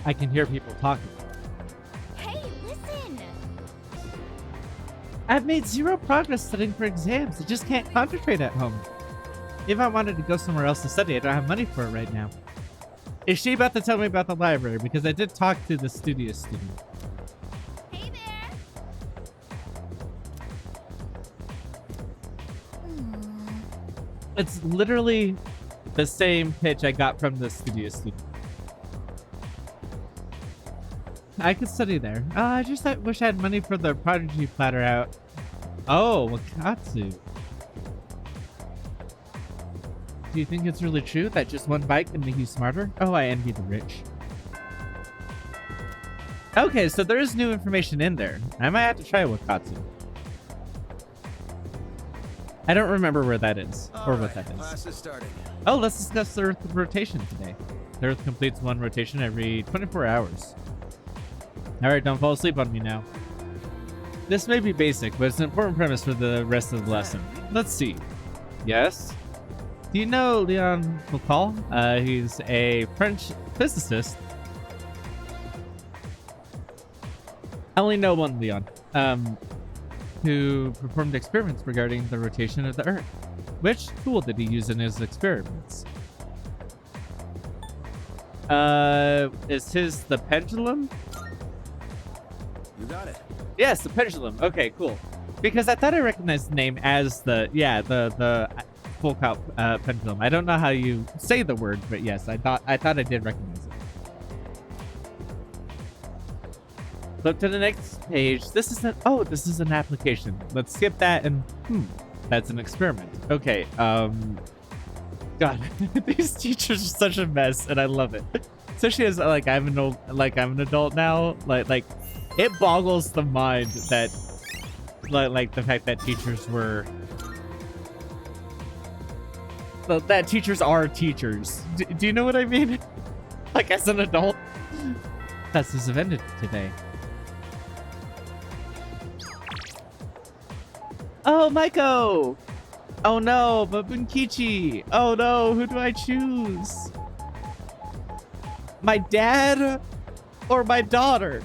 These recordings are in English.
I can hear people talking. Hey, listen! I've made zero progress studying for exams. I just can't concentrate at home. If I wanted to go somewhere else to study, I don't have money for it right now. Is she about to tell me about the library? Because I did talk to the studio student. Hey there! It's literally the same pitch I got from the studio student. I could study there. I just wish I had money for the prodigy platter out. Oh, Wakatsu. Do you think it's really true that just one bite can make you smarter? Oh, I envy the rich. Okay, so there is new information in there. I might have to try Wakatsu. I don't remember where that is, or what that is. Class is starting. Oh, let's discuss the Earth rotation today. The Earth completes one rotation every 24 hours. Alright, don't fall asleep on me now. This may be basic, but it's an important premise for the rest of the lesson. Let's see. Yes? Do you know Leon Foucault? He's a French physicist. I only know one Leon, who performed experiments regarding the rotation of the Earth. Which tool did he use in his experiments? Is his the pendulum? You got it. Yes, the pendulum. Okay, cool. Because I thought I recognized the name as the Foucault pendulum. I don't know how you say the word, but yes, I thought I did recognize it. Flip to the next page. This is an application. Let's skip that and that's an experiment. Okay. God, these teachers are such a mess, and I love it. Especially as I'm an adult now. Like it boggles the mind that like the fact that teachers were that teachers are teachers. Do you know what I mean? Like as an adult. That's has ended today. Oh, Maiko! Oh no, but Bunkichi! Oh no, who do I choose? My dad or my daughter?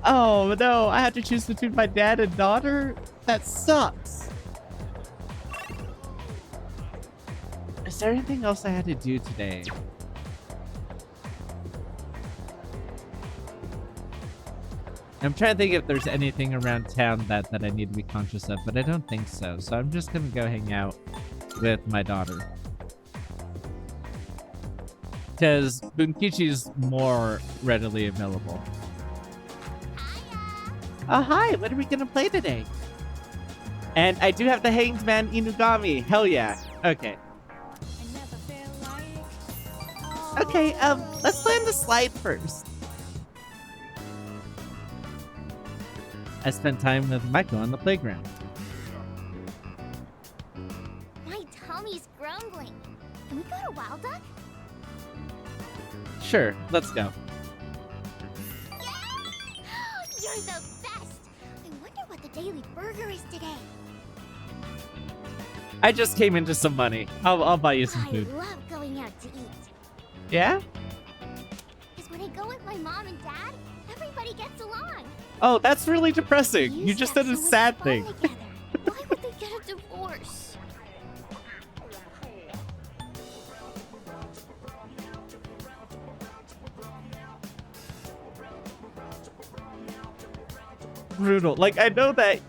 Oh no, I have to choose between my dad and daughter? That sucks. Is there anything else I had to do today? I'm trying to think if there's anything around town that I need to be conscious of, but I don't think so. So I'm just gonna go hang out with my daughter. Because Bunkichi's more readily available. Oh, hi! What are we gonna play today? And I do have the Hanged Man Inugami. Hell yeah. Okay. Okay, let's play on the slide first. I spent time with Maiko on the playground. My tummy's grumbling. Can we go to Wild Duck? Sure, let's go. You're the best! I wonder what the daily burger is today. I just came into some money. I'll buy you some food. I love going out to eat. Yeah? Because when I go with my mom and dad, everybody gets along. Oh, that's really depressing. You just said a sad thing. Why would they get a divorce? Brutal. Like, I know that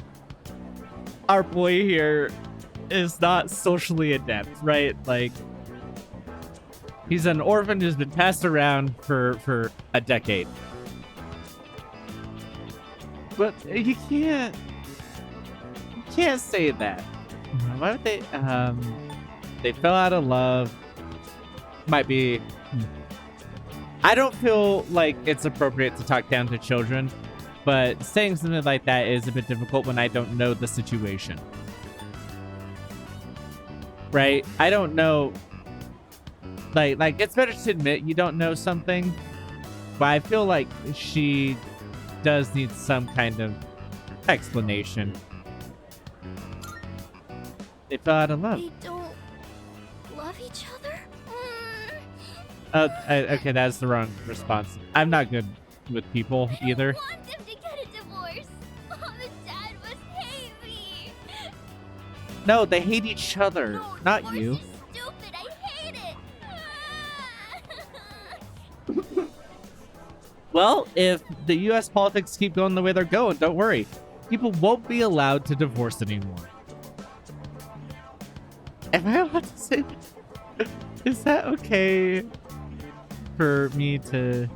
our boy here is not socially adept, right? Like, he's an orphan who's been passed around for a decade. But you can't say that. Why would they? They fell out of love. Might be. I don't feel like it's appropriate to talk down to children, but saying something like that is a bit difficult when I don't know the situation. Right? I don't know. Like it's better to admit you don't know something, but I feel like she does need some kind of explanation. They fell out of love. They don't love each other? Okay, that's the wrong response. I'm not good with people either. I want them to get a divorce. Mom and Dad must hate me. No, they hate each other, No, not divorce you. is stupid. I hate it. Well, if the U.S. politics keep going the way they're going, don't worry. People won't be allowed to divorce anymore. Am I allowed to say that? Is that okay for me to...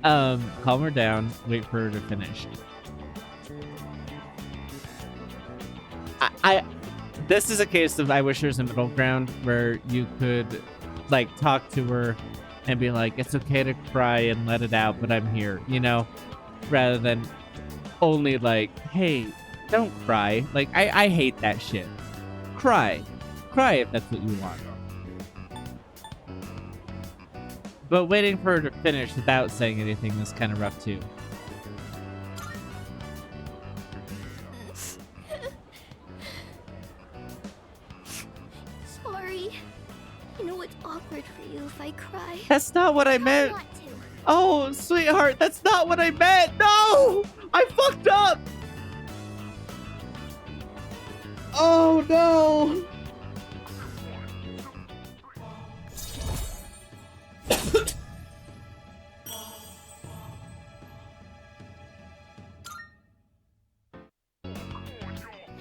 calm her down, wait for her to finish. This is a case of I wish there's a middle ground where you could like talk to her and be like, it's okay to cry and let it out, but I'm here, you know, rather than only like, hey, don't cry. Like, I hate that shit. Cry if that's what you want. But waiting for her to finish without saying anything is kind of rough too. Sorry. I know it's awkward for you if I cry. That's not what I Try meant. not to. Oh, sweetheart, that's not what I meant. No, I fucked up. Oh no. I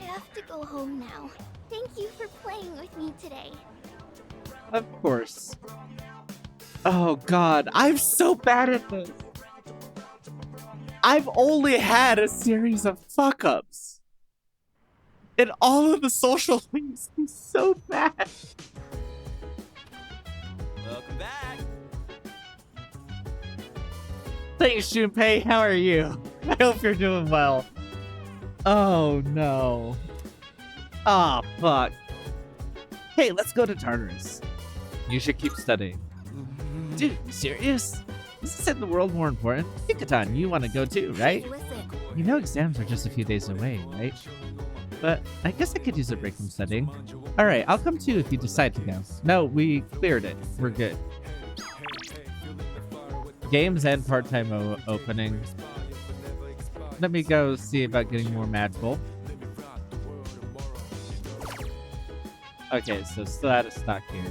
have to go home now. Thank you for playing with me today. Of course. Oh god, I'm so bad at this. I've only had a series of fuck-ups. And all of the social things are so bad. Welcome back. Thanks, Junpei. How are you? I hope you're doing well. Oh no. Ah, fuck. Hey, let's go to Tartarus. You should keep studying. Dude, you serious? Isn't the world more important? Yucatan, you want to go too, right? Listen. You know exams are just a few days away, right? But I guess I could use a break from studying. Alright, I'll come too if you decide to go. No, we cleared it. We're good. Games and part-time opening. Let me go see about getting more magical. Okay, so still out of stock here.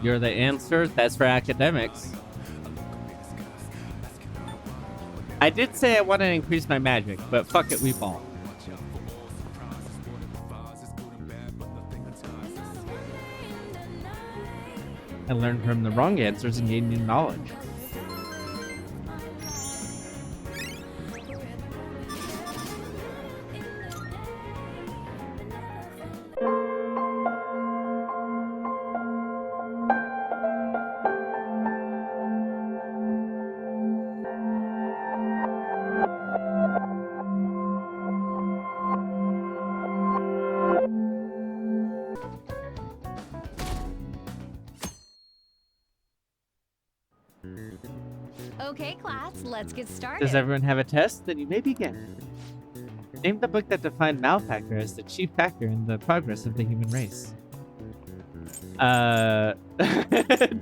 You're the answer? That's for academics. I did say I want to increase my magic, but fuck it, we ball. I learned from the wrong answers and gained new knowledge. Okay, class, let's get started. Does everyone have a test? Then you may begin. Name the book that defined malfactor as the chief factor in the progress of the human race.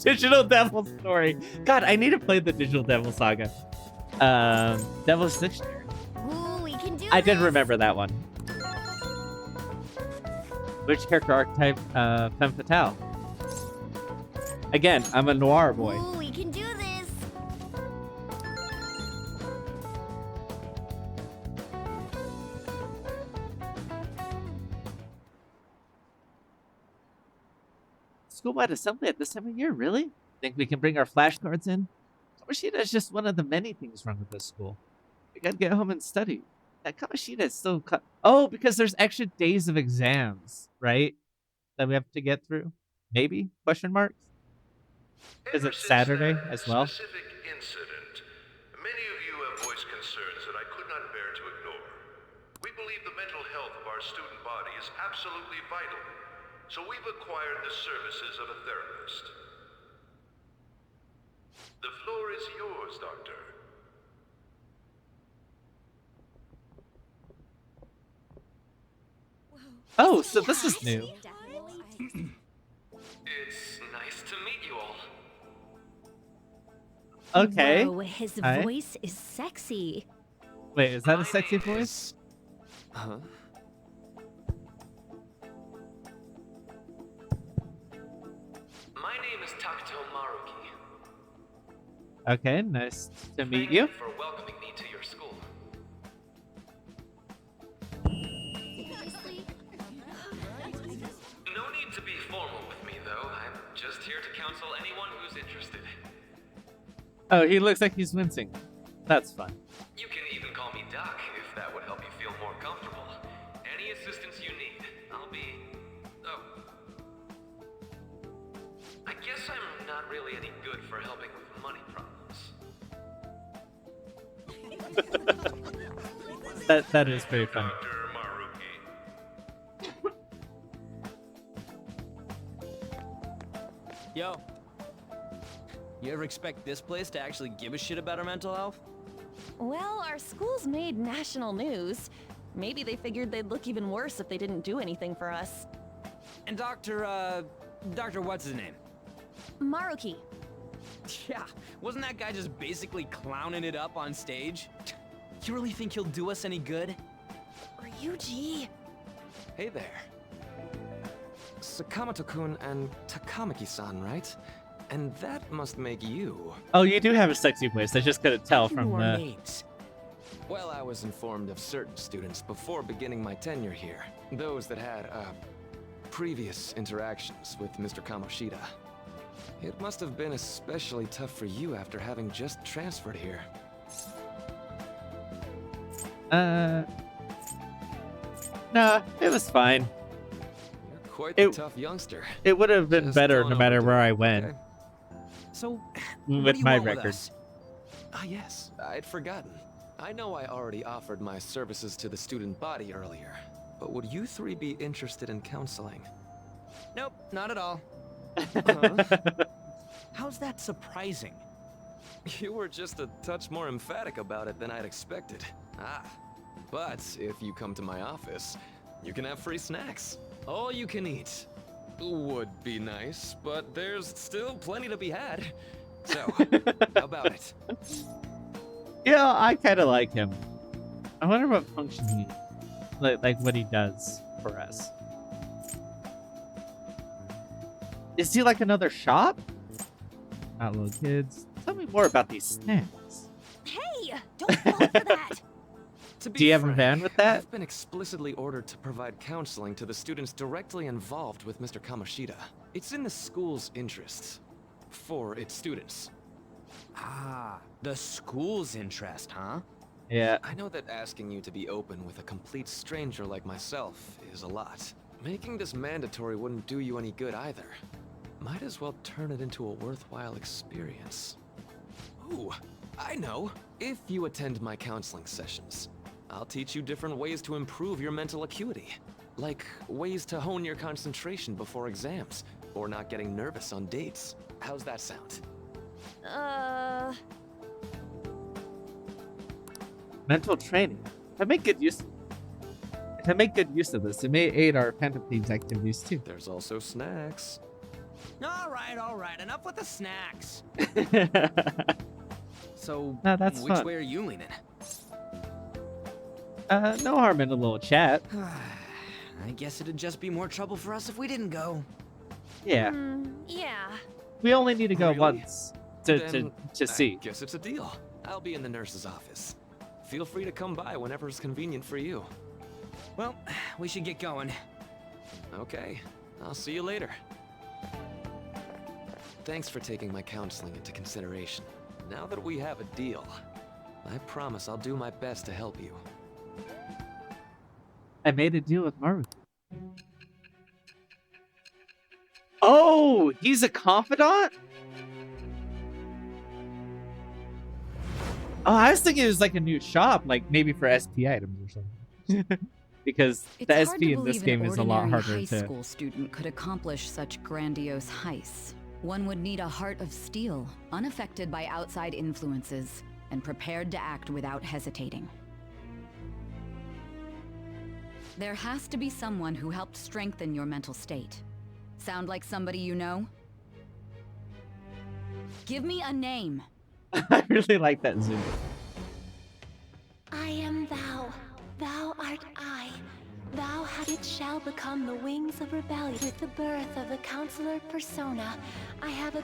Digital Devil Story. God, I need to play the Digital Devil Saga. Devil's Dictionary. Ooh, we can do I did this. remember that one. Which character archetype? Femme Fatale. Again, I'm a noir boy. Ooh, we can do this. School-wide assembly at this time of year, really? Think we can bring our flashcards in? Tomoshita is just one of the many things wrong with this school. We gotta get home and study. That Kamoshida is still. Oh, because there's extra days of exams, right? That we have to get through. Maybe? Question marks. Is Ever it since Saturday that as well? specific incident, many of you have voiced concerns that I could not bear to ignore. We believe the mental health of our student body is absolutely vital, so we've acquired the services of a therapist. The floor is yours, Doctor. Oh, so this is new. It's nice to meet you all. Okay. Whoa, his Hi. voice is sexy. Wait, is that a My sexy name voice? Huh? My name is Takuto Maruki. Okay, nice to meet Thank you. for welcoming me to your school. Seriously? No need to be formal with me, though. I'm just here to counsel anyone who's interested. Oh, he looks like he's wincing. That's fun. You can even call me Doc if that would help you feel more comfortable. Any assistance you need, I'll be... Oh. I guess I'm not really any good for helping with money problems. That is pretty funny. Dr. Maruki. Yo. You ever expect this place to actually give a shit about our mental health? Well, our school's made national news. Maybe they figured they'd look even worse if they didn't do anything for us. And Dr. what's his name? Maruki. Yeah, wasn't that guy just basically clowning it up on stage? You really think he'll do us any good? Ryuji. Hey there. Sakamoto-kun and Takamaki-san, right? And that must make you. Oh, you do have a sexy voice. I just couldn't tell from Your the. names. Well, I was informed of certain students before beginning my tenure here. Those that had, previous interactions with Mr. Kamoshida. It must have been especially tough for you after having just transferred here. Nah, it was fine. You're quite the It- tough youngster. It would have been Just better don't no matter overdo where it, I went okay? So, with what do you my want with record. us? Ah, yes, I'd forgotten. I know I already offered my services to the student body earlier, but would you three be interested in counseling? Nope, not at all. Huh? How's that surprising? You were just a touch more emphatic about it than I'd expected. Ah, but if you come to my office, you can have free snacks. All you can eat. Would be nice, but there's still plenty to be had. So, how about it? Yeah, I kind of like him. I wonder what function he, like what he does for us. Is he like another shop? Not little kids. Tell me more about these snacks. Hey, don't fall for that. To be Do you have a frank, van with that? I've been explicitly ordered to provide counseling to the students directly involved with Mr. Kamoshida. It's in the school's interests. For its students. Ah, the school's interest, huh? Yeah. I know that asking you to be open with a complete stranger like myself is a lot. Making this mandatory wouldn't do you any good either. Might as well turn it into a worthwhile experience. Ooh, I know. If you attend my counseling sessions, I'll teach you different ways to improve your mental acuity. Like ways to hone your concentration before exams, or not getting nervous on dates. How's that sound? Mental training. If I make good use of this, it may aid our Phantom Thieves activities too. There's also snacks. All right, enough with the snacks. So, No, that's which fun. way are you leaning? No harm in a little chat. I guess it'd just be more trouble for us if we didn't go. Yeah. Yeah. We only need to go Really? once to Then see. I guess it's a deal. I'll be in the nurse's office. Feel free to come by whenever it's convenient for you. Well, we should get going. Okay, I'll see you later. Thanks for taking my counseling into consideration. Now that we have a deal, I promise I'll do my best to help you. I made a deal with Maruki. Oh, he's a confidant? Oh, I was thinking it was like a new shop, like maybe for SP items or something. Because It's the hard SP to in this believe game an is a lot ordinary harder high to... school student could accomplish such grandiose heists. One would need a heart of steel, unaffected by outside influences, and prepared to act without hesitating. There has to be someone who helped strengthen your mental state. Sound like somebody you know? Give me a name. I really like that zoom. I am thou, thou art I. Thou it shall become the wings of rebellion. With the birth of the Counselor Persona, I have a...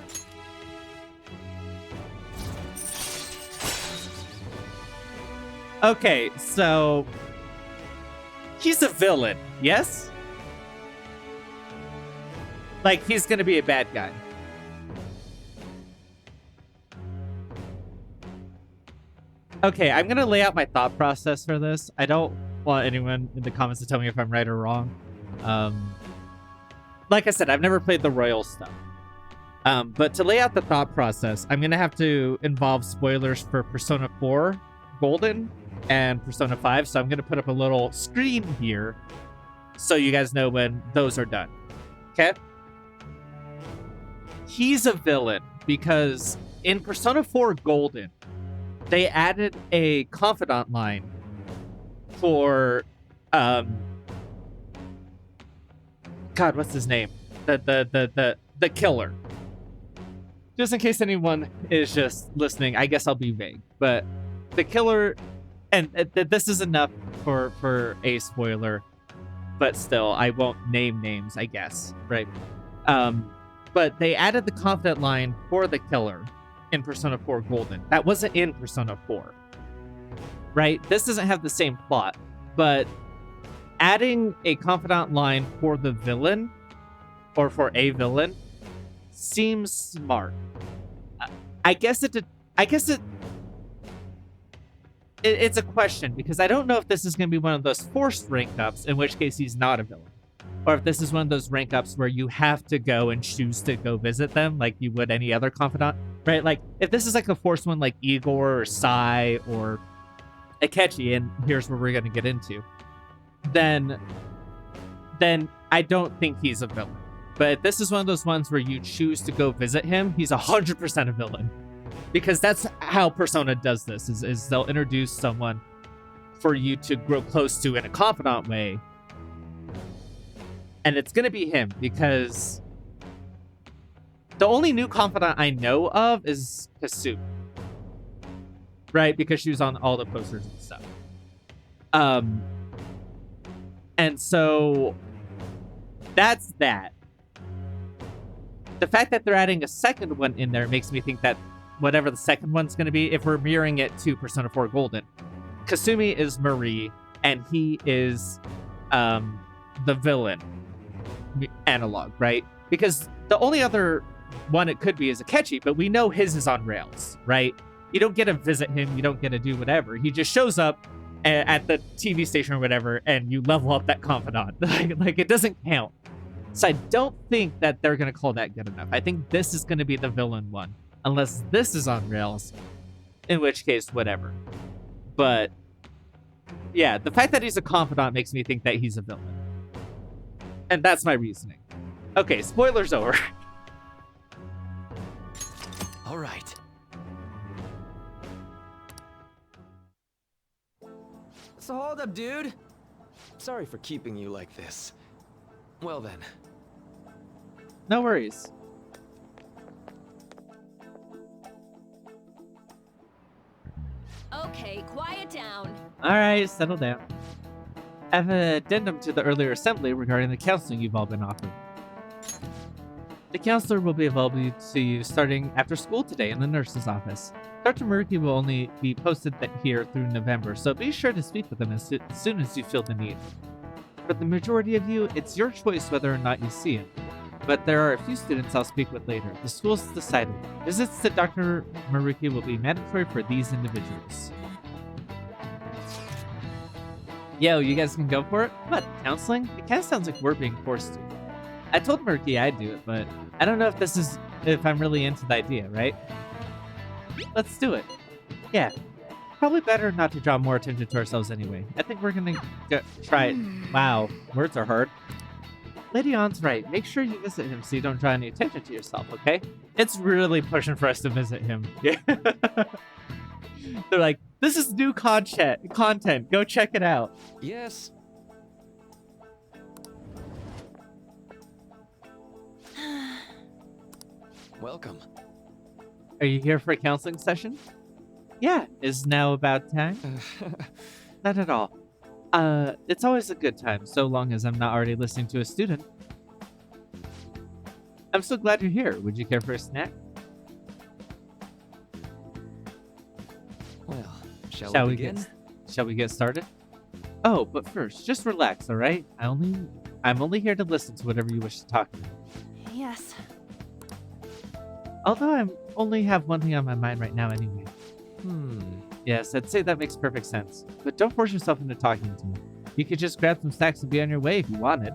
Okay, so... He's a villain, yes? Like, he's gonna be a bad guy. Okay, I'm gonna lay out my thought process for this. I don't want anyone in the comments to tell me if I'm right or wrong. Like I said, I've never played the Royal stuff. But to lay out the thought process, I'm gonna have to involve spoilers for Persona 4 Golden and Persona 5, so I'm gonna put up a little screen here so you guys know when those are done. Okay? He's a villain because in Persona 4 Golden, they added a confidant line for God, what's his name? The killer. Just in case anyone is just listening, I guess I'll be vague. But the killer, and this is enough for a spoiler, but still, I won't name names, I guess, right? But they added the confidant line for the killer in Persona 4 Golden. That wasn't in Persona 4, right? This doesn't have the same plot, but adding a confidant line for the villain, or for a villain, seems smart. I guess it's a question, because I don't know if this is going to be one of those forced rank ups, in which case he's not a villain. Or if this is one of those rank ups where you have to go and choose to go visit them like you would any other confidant, right? Like, if this is like a forced one like Igor or Sai or Akechi, and here's where we're going to get into, then I don't think he's a villain. But if this is one of those ones where you choose to go visit him, he's 100% a villain. Because that's how Persona does this, is they'll introduce someone for you to grow close to in a confidant way. And it's going to be him, because the only new confidant I know of is Kasumi. Right? Because she was on all the posters and stuff. And so that's that. The fact that they're adding a second one in there makes me think that whatever the second one's going to be, if we're mirroring it to Persona 4 Golden, Kasumi is Marie, and he is the villain analog, right? Because the only other one it could be is Akechi, but we know his is on rails, right? You don't get to visit him, you don't get to do whatever. He just shows up at the TV station or whatever, and you level up that confidant. like it doesn't count. So I don't think that they're going to call that good enough. I think this is going to be the villain one. Unless this is on rails, in which case, whatever. But, yeah, the fact that he's a confidant makes me think that he's a villain. And that's my reasoning. Okay, spoilers over. All right. So hold up, dude. Sorry for keeping you like this. Well then. No worries. Okay, quiet down. Alright, settle down. I have an addendum to the earlier assembly regarding the counseling you've all been offered. The counselor will be available to you starting after school today in the nurse's office. Dr. Maruki will only be posted here through November, so be sure to speak with him as soon as you feel the need. For the majority of you, it's your choice whether or not you see him. But there are a few students I'll speak with later. The school's decided. Visits to Dr. Maruki will be mandatory for these individuals. Yo, you guys can go for it? What, counseling? It kind of sounds like we're being forced to. I told Murky I'd do it, but I don't know if I'm really into the idea, right? Let's do it. Yeah. Probably better not to draw more attention to ourselves anyway. I think we're gonna try it. Wow, words are hard. Lady On's right. Make sure you visit him so you don't draw any attention to yourself, okay? It's really pushing for us to visit him. Yeah. They're like, this is new content. Go check it out. Yes. Welcome. Are you here for a counseling session? Yeah, is now about time? Not at all. It's always a good time, so long as I'm not already listening to a student. I'm so glad you're here. Would you care for a snack? Well, shall we begin? Shall we get started? Oh, but first, just relax, all right? I'm only here to listen to whatever you wish to talk about. Yes. Although I only have one thing on my mind right now anyway. Yes, I'd say that makes perfect sense. But don't force yourself into talking to me. You could just grab some snacks and be on your way if you wanted.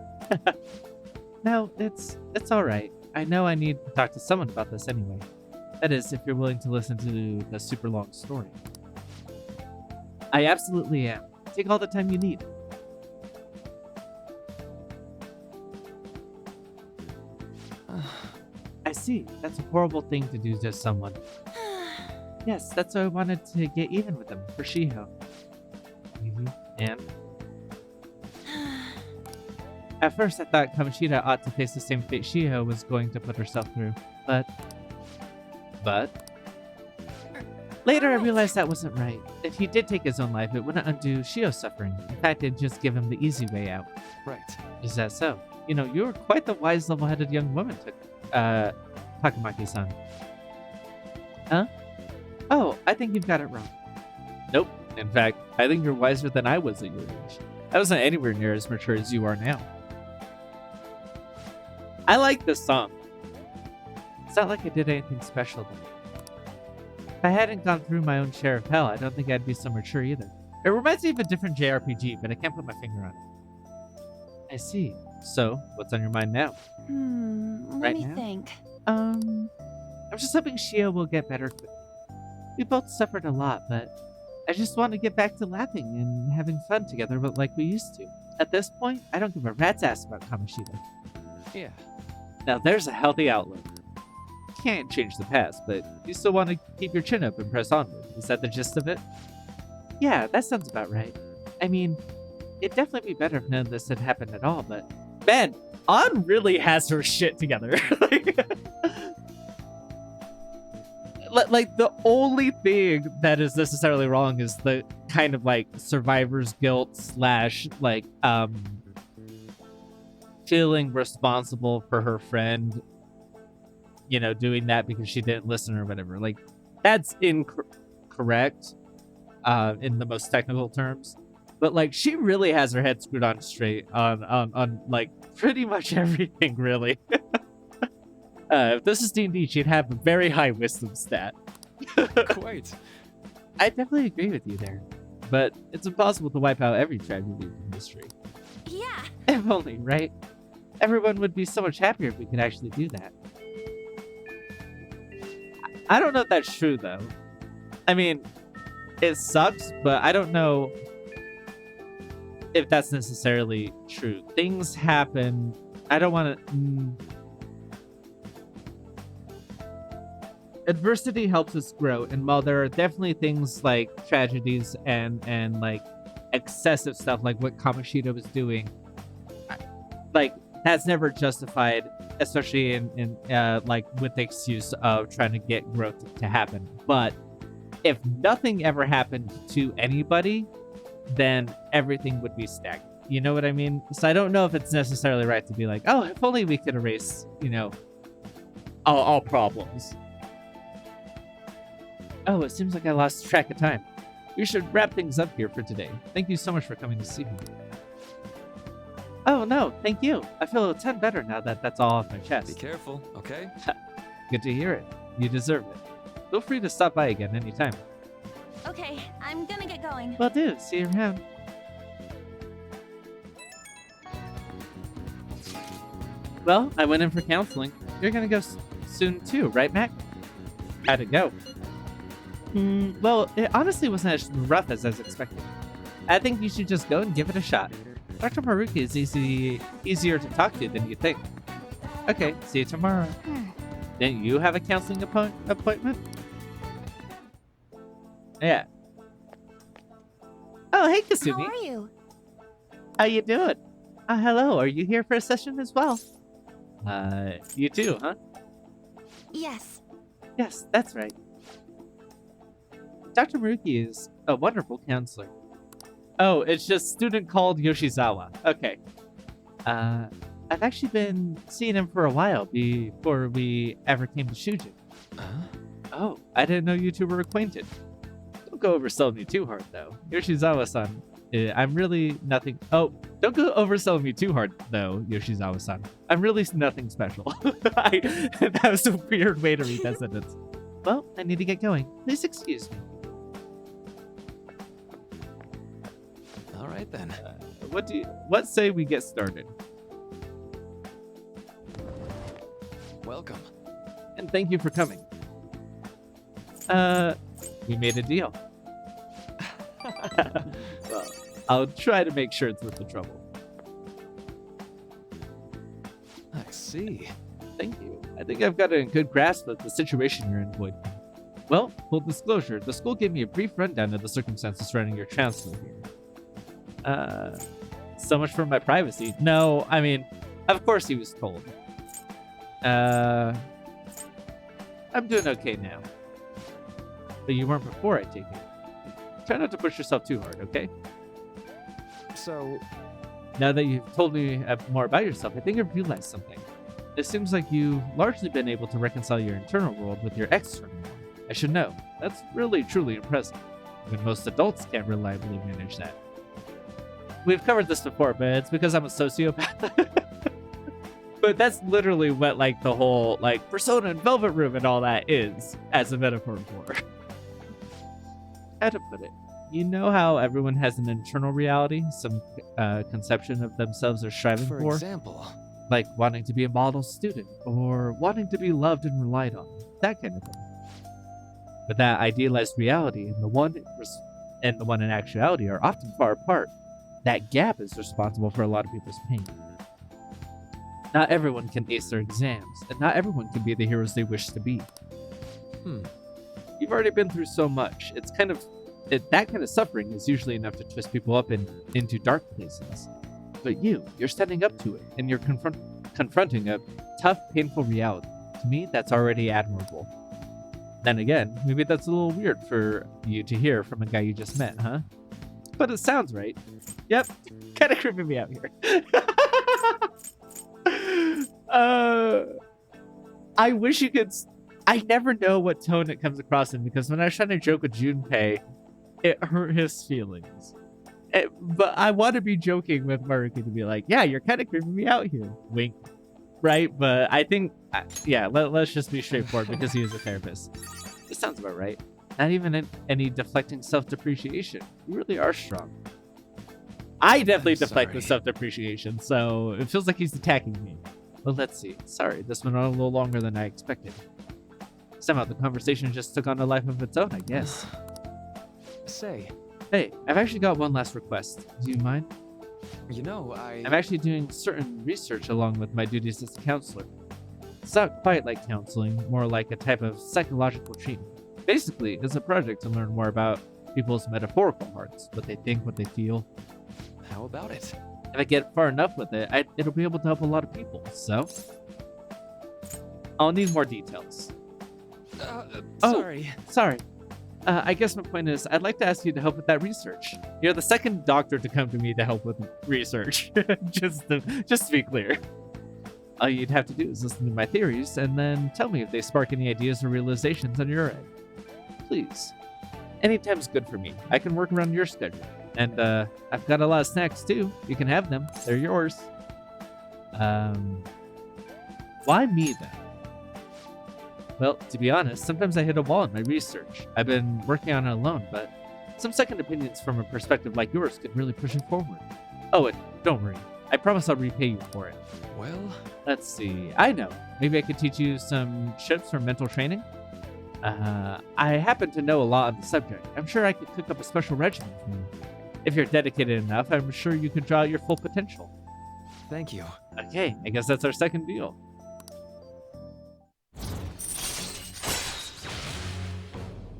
No, it's all right. I know I need to talk to someone about this anyway. That is, if you're willing to listen to the super long story. I absolutely am. Take all the time you need. I see. That's a horrible thing to do to someone. Yes, that's why I wanted to get even with him, for Shiho. And? At first, I thought Kamoshida ought to face the same fate Shiho was going to put herself through, but... Later, I realized that wasn't right. If he did take his own life, it wouldn't undo Shiho's suffering. In fact, it'd just give him the easy way out. Right. Is that so? You know, you were quite the wise, level-headed young woman, Takamaki-san. Huh? Oh, I think you've got it wrong. Nope. In fact, I think you're wiser than I was at your age. I wasn't anywhere near as mature as you are now. I like this song. It's not like I did anything special though. If I hadn't gone through my own share of hell, I don't think I'd be so mature either. It reminds me of a different JRPG, but I can't put my finger on it. I see. So, what's on your mind now? Let me think. I'm just hoping Shiho will get better quickly. We both suffered a lot, but I just want to get back to laughing and having fun together like we used to. At this point, I don't give a rat's ass about Kamoshida. Yeah. Now there's a healthy outlook. Can't change the past, but you still want to keep your chin up and press onward. Is that the gist of it? Yeah, that sounds about right. I mean, it'd definitely be better if none of this had happened at all, but... Man, An really has her shit together. Like, the only thing that is necessarily wrong is the kind of, like, survivor's guilt / like, feeling responsible for her friend, you know, doing that because she didn't listen or whatever. Like, that's incorrect in the most technical terms. But, like, she really has her head screwed on straight on like, pretty much everything, really. If this is D&D, she'd have a very high wisdom stat. Quite. I definitely agree with you there. But it's impossible to wipe out every tragedy in history. Yeah. If only, right? Everyone would be so much happier if we could actually do that. I don't know if that's true, though. I mean, it sucks, but I don't know if that's necessarily true. Things happen. I don't want to... Adversity helps us grow, and while there are definitely things like tragedies and like excessive stuff like what Kamoshida was doing, like that's never justified, especially in like with the excuse of trying to get growth to happen. But if nothing ever happened to anybody, then everything would be stagnant. You know what I mean? So I don't know if it's necessarily right to be like, oh, if only we could erase, you know, all problems. Oh, it seems like I lost track of time. We should wrap things up here for today. Thank you so much for coming to see me. Oh, no, thank you. I feel a ton better now that that's all off my chest. Be careful, okay? Good to hear it. You deserve it. Feel free to stop by again anytime. Okay, I'm gonna get going. Will do. See you around. Well, I went in for counseling. You're gonna go soon too, right, Mac? How'd it go? Well, it honestly wasn't as rough as I was expecting. I think you should just go and give it a shot. Dr. Maruki is easier to talk to than you think. Okay, see you tomorrow. Didn't you have a counseling appointment? Yeah. Oh, hey, Kasumi. How are you? How you doing? Hello, are you here for a session as well? You too, huh? Yes. Yes, that's right. Dr. Maruki is a wonderful counselor. Oh, it's just student called Yoshizawa. Okay. I've actually been seeing him for a while before we ever came to Shujin. Oh, I didn't know you two were acquainted. Don't go overselling me too hard, though. Yoshizawa-san, I'm really nothing... Oh, don't go overselling me too hard, though, Yoshizawa-san. I'm really nothing special. That was a weird way to read that sentence. Well, I need to get going. Please excuse me. All right then. What say we get started? Welcome. And thank you for coming. We made a deal. Well, I'll try to make sure it's worth the trouble. I see. Thank you. I think I've got a good grasp of the situation you're in, Boyd. Well, full disclosure, the school gave me a brief rundown of the circumstances surrounding your transfer here. So much for my privacy. No, I mean, of course he was told. I'm doing okay now. But you weren't before, I take it. Try not to push yourself too hard, okay? So, now that you've told me more about yourself, I think I've realized something. It seems like you've largely been able to reconcile your internal world with your external one. I should know. That's really, truly impressive. Even most adults can't reliably manage that. We've covered this before, but it's because I'm a sociopath. But that's literally what, like, the whole, like, Persona and Velvet Room and all that is, as a metaphor for. How to put it? You know how everyone has an internal reality, some conception of themselves they're striving for? for example, Like wanting to be a model student, or wanting to be loved and relied on, that kind of thing. But that idealized reality and the one in actuality are often far apart. That gap is responsible for a lot of people's pain. Not everyone can ace their exams, and not everyone can be the heroes they wish to be. You've already been through so much. That kind of suffering is usually enough to twist people up into dark places. But you're standing up to it, and you're confronting a tough, painful reality. To me, that's already admirable. Then again, maybe that's a little weird for you to hear from a guy you just met, huh? But it sounds right. Yep, kind of creeping me out here. I wish you could... I never know what tone it comes across in, because when I was trying to joke with Junpei, it hurt his feelings. But I want to be joking with Maruki to be like, yeah, you're kind of creeping me out here. Wink. Right? But I think, yeah, let's just be straightforward because he is a therapist. This sounds about right. Not even any deflecting self-depreciation. You really are strong. I definitely deflect the self-depreciation, so it feels like he's attacking me. Well, let's see. Sorry, this went on a little longer than I expected. Somehow the conversation just took on a life of its own, I guess. Say, Hey, I've actually got one last request. Do you mind? you know, I'm actually doing certain research along with my duties as a counselor. It's not quite like counseling, more like a type of psychological treatment. Basically, it's a project to learn more about people's metaphorical hearts, what they think, what they feel. How about it? If I get far enough with it, it'll be able to help a lot of people, so... I'll need more details. Sorry. Sorry. I guess my point is, I'd like to ask you to help with that research. You're the second doctor to come to me to help with research. just to be clear. All you'd have to do is listen to my theories, and then tell me if they spark any ideas or realizations on your end. Please. Anytime's good for me. I can work around your schedule. And I've got a lot of snacks too. You can have them. They're yours. Why me then? Well, to be honest, sometimes I hit a wall in my research. I've been working on it alone, but some second opinions from a perspective like yours could really push it forward. Oh, and don't worry. I promise I'll repay you for it. Well, Let's see. I know. Maybe I could teach you some tips for mental training. I happen to know a lot on the subject. I'm sure I could cook up a special regimen for you. If you're dedicated enough, I'm sure you can draw out your full potential. thank you. Okay, I guess that's our second deal.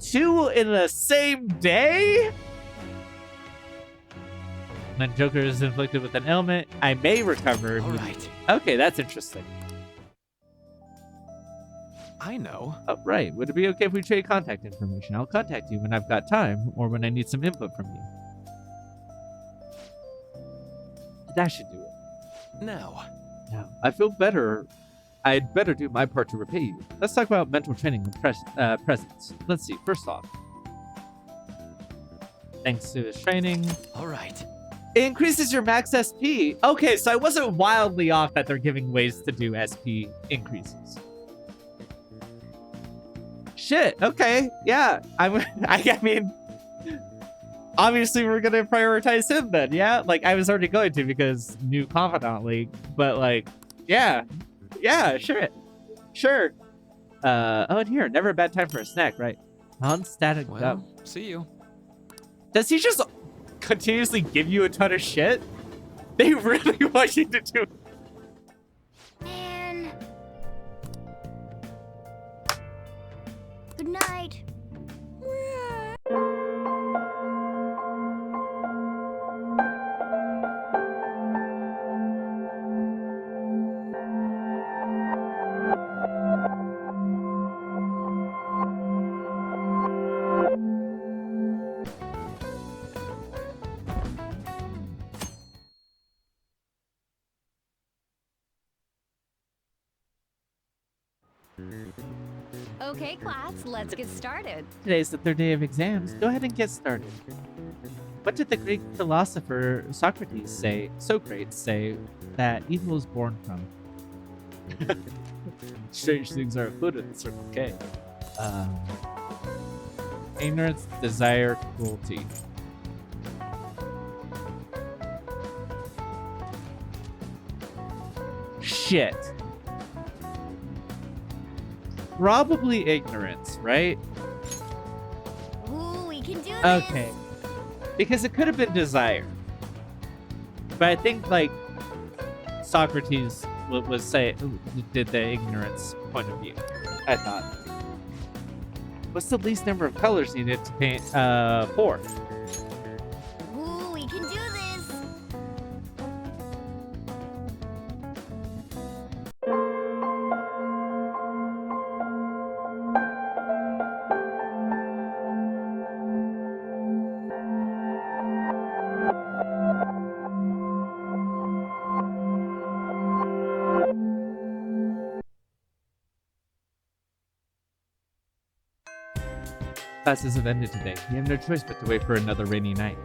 Two in the same day? When Joker is inflicted with an ailment, I may recover. All right. Okay, that's interesting. I know. Oh, right. Would it be okay if we trade contact information? I'll contact you when I've got time or when I need some input from you. That should do it. Now, Now, I feel better. I'd better do my part to repay you. Let's talk about mental training and presence. Let's see. First off, thanks to his training, all right. it increases your max SP. Okay, so I wasn't wildly off that they're giving ways to do SP increases. Shit. Okay. Yeah. I mean, obviously we're gonna prioritize him then. Yeah. Like I was already going to because new Confidant League, but like, yeah. Sure. Oh, and here, never a bad time for a snack, right? Non-static Well, gum. see you. Does he just continuously give you a ton of shit? They really want you to do. Man. Good night. Okay, class, let's get started. Today's the third day of exams. Go ahead and get started. What did the Greek philosopher Socrates say that evil is born from? Strange things are included in Circle K. Ignorance, desire, cruelty. Shit. Probably ignorance, right? Ooh, we can do this. Okay. Because it could have been desire. But I think, like, Socrates did the ignorance point of view. I thought. What's the least number of colors needed to paint 4? Ooh, we can do this. Classes have ended today. You have no choice but to wait for another rainy night.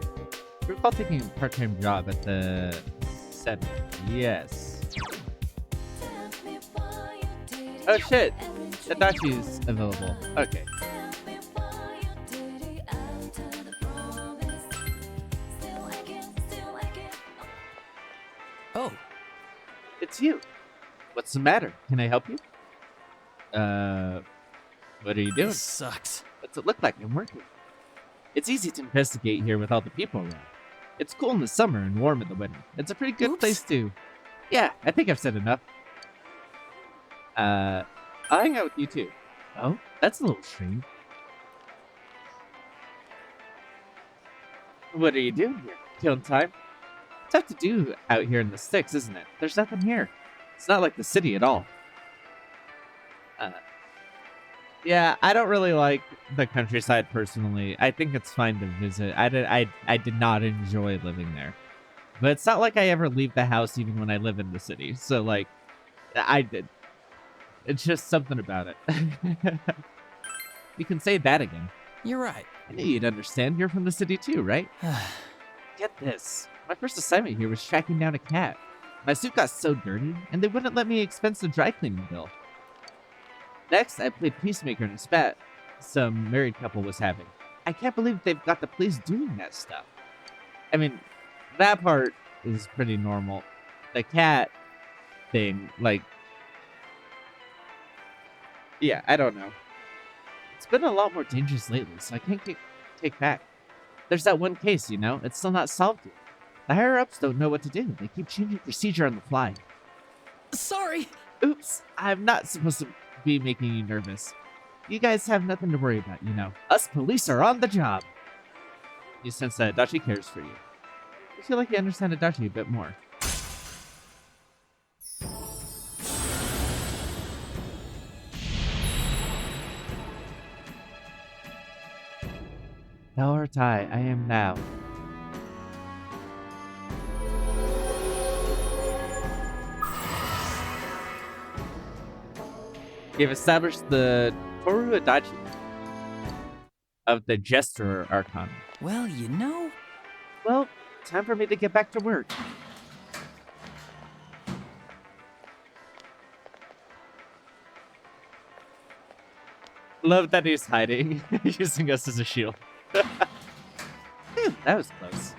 Recall taking a part-time job at the center. Yes. Oh shit! Adachi's available. Okay. Oh, It's you. What's the matter? Can I help you? What are you doing? this sucks. What's it look like? I'm working. It's easy to investigate here with all the people around. It's cool in the summer and warm in the winter. It's a pretty good Oops. place to... Yeah, I think I've said enough. I'll hang out with you too. Oh, that's a little strange. What are you doing here? Killing time? Tough to do out here in the sticks, isn't it? There's nothing here. It's not like the city at all. Yeah, I don't really like the countryside personally. I think it's fine to visit. I did not enjoy living there. But it's not like I ever leave the house even when I live in the city. So like I did. It's just something about it. You can say that again. You're right. I knew you'd understand. You're from the city too, right? Get this. My first assignment here was tracking down a cat. My suit got so dirty, and they wouldn't let me expense the dry cleaning bill. Next, I played peacemaker in a spat some married couple was having. I can't believe they've got the police doing that stuff. I mean, that part is pretty normal. the cat thing, like, yeah, I don't know. It's been a lot more dangerous lately, so I can't take back. There's that one case, you know? It's still not solved yet. The higher-ups don't know what to do. They keep changing procedure on the fly. Sorry. Oops, I'm not supposed to be making you nervous. You guys have nothing to worry about, you know. Us police are on the job. You sense that Adachi cares for you. I feel like you understand Adachi a bit more. Thou art I am now. You've established the Toru Adachi of the Jester Archon. Well, you know. Well, time for me to get back to work. Love that he's hiding, using us as a shield. Phew, that was close.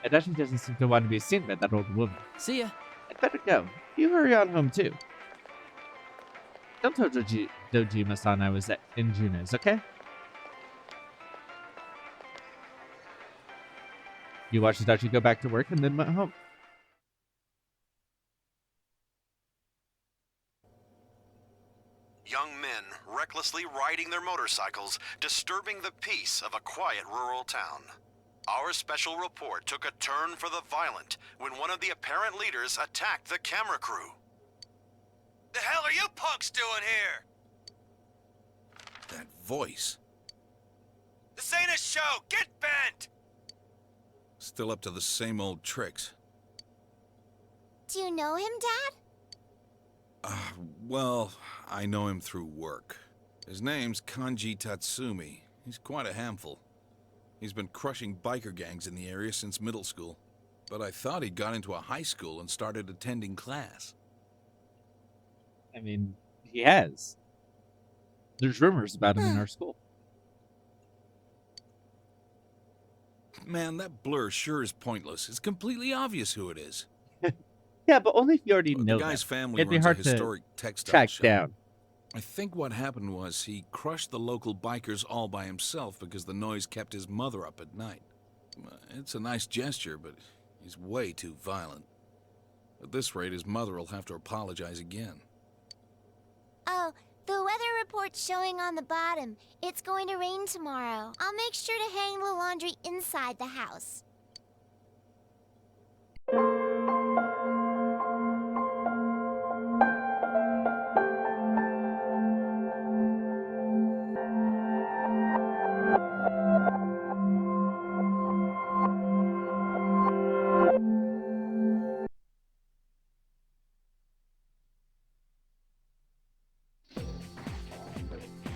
Adachi doesn't seem to want to be seen by that old woman. See ya. I'd better go. You hurry on home, too. Don't tell Dojima-san I was in Junes, okay? You watched Adachi go back to work and then went home. Young men recklessly riding their motorcycles, disturbing the peace of a quiet rural town. Our special report took a turn for the violent when one of the apparent leaders attacked the camera crew. The hell are you punks doing here? That voice. This ain't a show! Get bent! Still up to the same old tricks. Do you know him, Dad? Well, I know him through work. His name's Kanji Tatsumi. He's quite a handful. He's been crushing biker gangs in the area since middle school. But I thought he'd got into a high school and started attending class. I mean, he has. There's rumors about him in our school. Man, that blur sure is pointless. It's completely obvious who it is. Yeah, but only if you already know the guy's them. family It'd be runs hard a to historic textile track shop. down. I think what happened was he crushed the local bikers all by himself because the noise kept his mother up at night. It's a nice gesture, but he's way too violent. At this rate, his mother will have to apologize again. Oh, the weather report's showing on the bottom. It's going to rain tomorrow. I'll make sure to hang the laundry inside the house.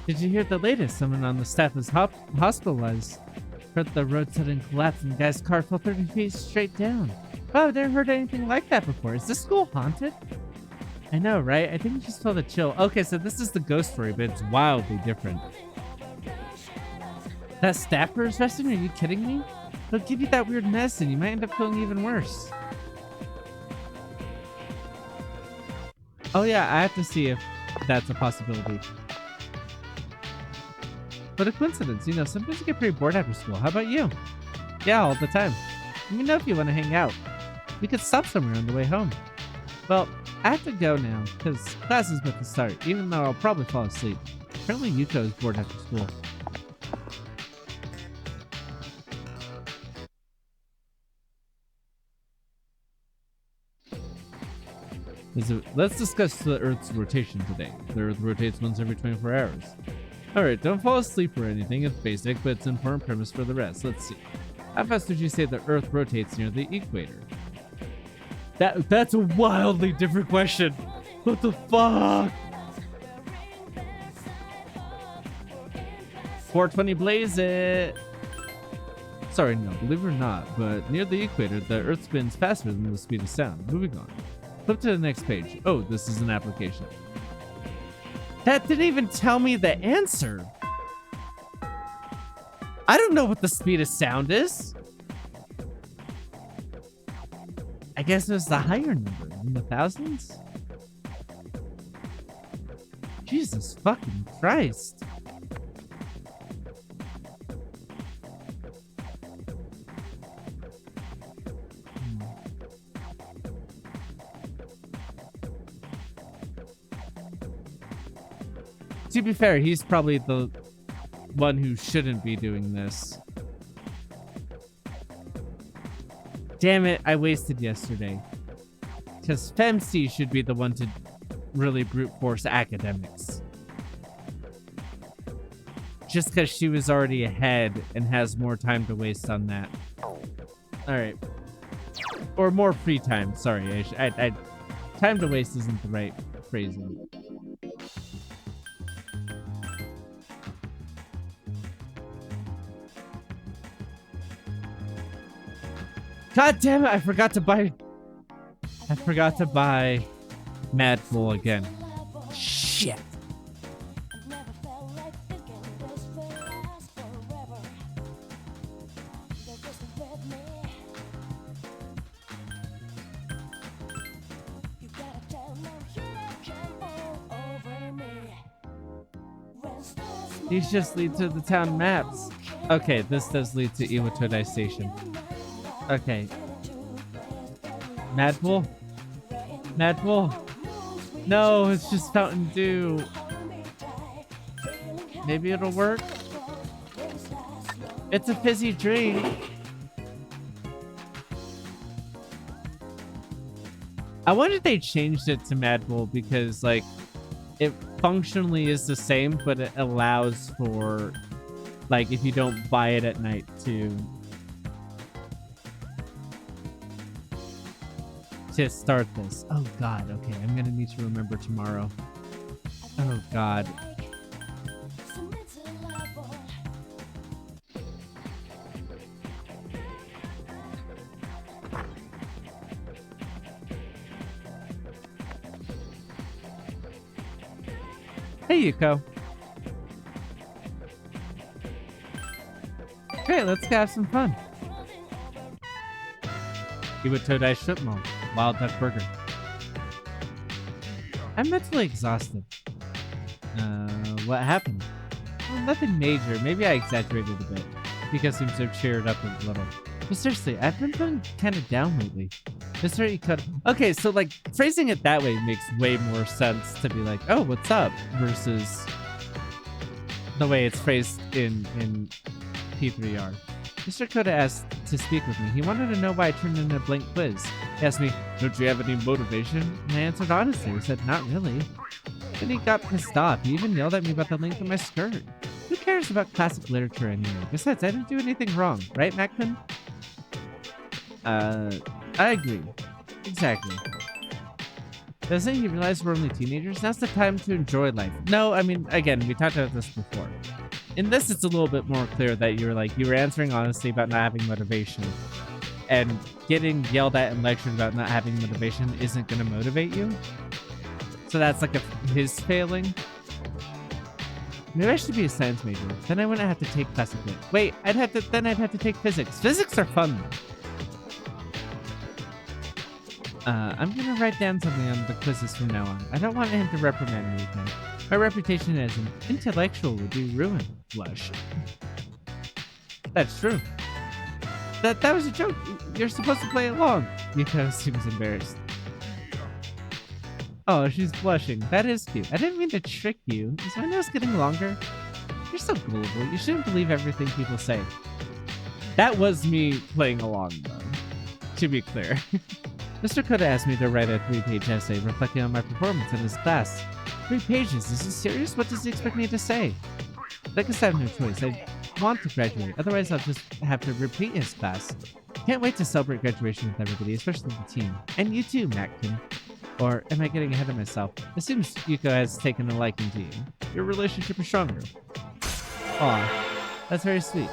Did you hear the latest? Someone on the staff is hospitalized. Heard the road sudden collapse and the guy's car fell 30 feet straight down. Wow, I've never heard anything like that before. Is this school haunted? I know, right? I think you just felt a chill. Okay, so this is the ghost story, but it's wildly different. That staffer is resting? Are you kidding me? They'll give you that weird medicine. You might end up feeling even worse. Oh yeah, I have to see if that's a possibility. What a coincidence. You know, sometimes you get pretty bored after school. How about you? Yeah, all the time. Let me know if you want to hang out. We could stop somewhere on the way home. Well, I have to go now, because class is about to start, even though I'll probably fall asleep. Apparently Yuko is bored after school. Let's discuss the Earth's rotation today. The Earth rotates once every 24 hours. Alright, don't fall asleep or anything. It's basic, but it's an important premise for the rest. Let's see. How fast would you say the Earth rotates near the equator? That's a wildly different question. What the fuck? 420 blaze it. Sorry, no, believe it or not, but near the equator, the Earth spins faster than the speed of sound. Moving on. Flip to the next page. Oh, this is an application. That didn't even tell me the answer. I don't know what the speed of sound is. I guess it was the higher number, in the thousands? Jesus fucking Christ. To be fair, he's probably the one who shouldn't be doing this. Damn it, I wasted yesterday. Because FemC should be the one to really brute force academics. Just because she was already ahead and has more time to waste on that. Alright. Or more free time, sorry. Time to waste isn't the right phrasing. God damn it, I forgot to buy Mad Bull again. Shit. These just lead to the town maps. Okay, this does lead to Iwatodai Station. Okay. Mad Bull? Mad Bull? No, it's just Fountain Dew. Maybe it'll work? It's a fizzy drink. I wonder if they changed it to Mad Bull because, like, it functionally is the same, but it allows for, like, if you don't buy it at night to start this. Oh god, okay, I'm gonna need to remember tomorrow. Oh god. Hey Yuko. Great, let's go have some fun. Iwatodai Strip Mall. Wild Duck Burger. I'm mentally exhausted. What happened? Well, nothing major. Maybe I exaggerated a bit. Because seems to have cheered up a little. But seriously, I've been feeling kind of down lately. Mr. Ikoto. Okay, so like phrasing it that way makes way more sense to be like, oh, what's up? Versus the way it's phrased in P3R. Mr. Koda asked to speak with me. He wanted to know why I turned in a blank quiz. He asked me, don't you have any motivation? And I answered honestly. He said, not really. Then he got pissed off. He even yelled at me about the length of my skirt. Who cares about classic literature anyway? Besides, I didn't do anything wrong. Right, Macman? I agree. Exactly. Doesn't he realize we're only teenagers? Now's the time to enjoy life. No, I mean, again, we talked about this before. In this, it's a little bit more clear that you were answering honestly about not having motivation. And getting yelled at and lectured about not having motivation isn't going to motivate you. So that's like his failing. Maybe I should be a science major. Then I wouldn't have to take classic lit. Wait, I'd have to take physics. Physics are fun though. I'm gonna write down something on the quizzes from now on. I don't want him to reprimand me again. My reputation as an intellectual would be ruined. Blush. That's true. That was a joke. You're supposed to play along. Yuko seems embarrassed. Oh, she's blushing. That is cute. I didn't mean to trick you. Is my nose getting longer? You're so gullible. You shouldn't believe everything people say. That was me playing along, though. To be clear. Mr. Koda asked me to write a 3-page essay reflecting on my performance in his class. 3 pages? Is he serious? What does he expect me to say? I guess I have no choice. I want to graduate. Otherwise, I'll just have to repeat his class. Can't wait to celebrate graduation with everybody, especially the team. And you too, Mackin. Or am I getting ahead of myself? It seems Yuko has taken a liking to you. Your relationship is stronger. Aw, that's very sweet.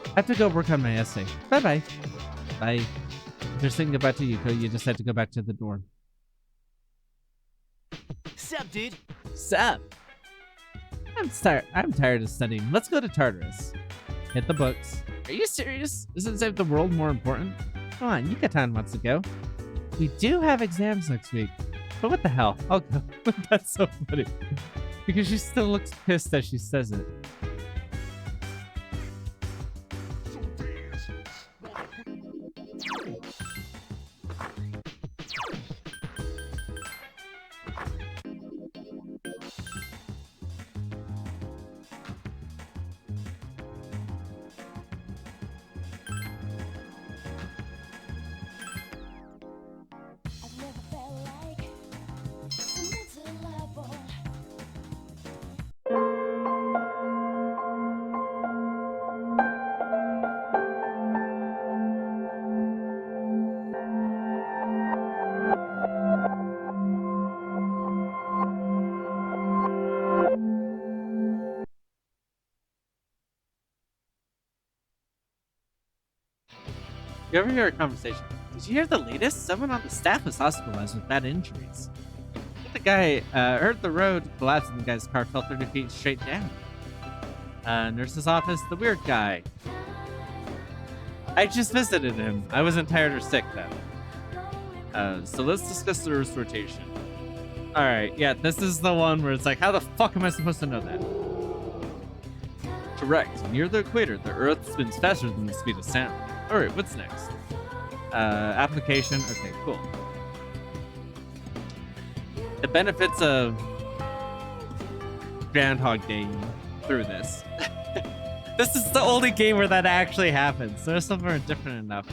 I have to go work on my essay. Bye-bye. Bye. If you're saying goodbye to Yuko, you just had to go back to the dorm. Sup, dude? Sup? I'm tired of studying. Let's go to Tartarus. Hit the books. Are you serious? Isn't Save the World more important? Come on, Yucatan wants to go. We do have exams next week. But what the hell? I'll go. That's so funny. Because she still looks pissed as she says it. You overhear a conversation. Did you hear the latest? Someone on the staff was hospitalized with bad injuries. The guy heard the road collapsed and the guy's car fell 30 feet straight down. Nurse's office, the weird guy. I just visited him. I wasn't tired or sick then. So let's discuss the Earth's rotation. Alright, yeah, this is the one where it's like, how the fuck am I supposed to know that? Correct. Near the equator, the Earth spins faster than the speed of sound. Alright, what's next? Application. Okay, cool. The benefits of Groundhog Day through this. This is the only game where that actually happens. The rest of them are different enough.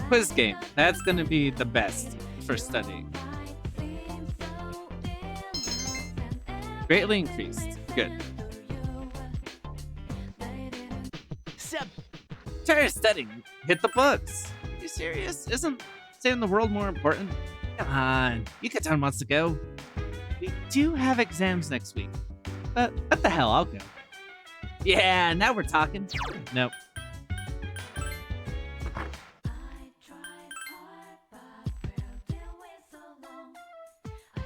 Quiz game. That's gonna be the best for studying. Greatly increased. Good. Sup? Tired studying. Hit the books. Are you serious? Isn't saving the world more important? Come on. Yucatan wants to go. We do have exams next week. But what the hell? I'll go. Yeah, now we're talking. Nope.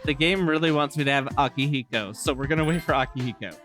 The game really wants me to have Akihiko, so we're gonna wait for Akihiko.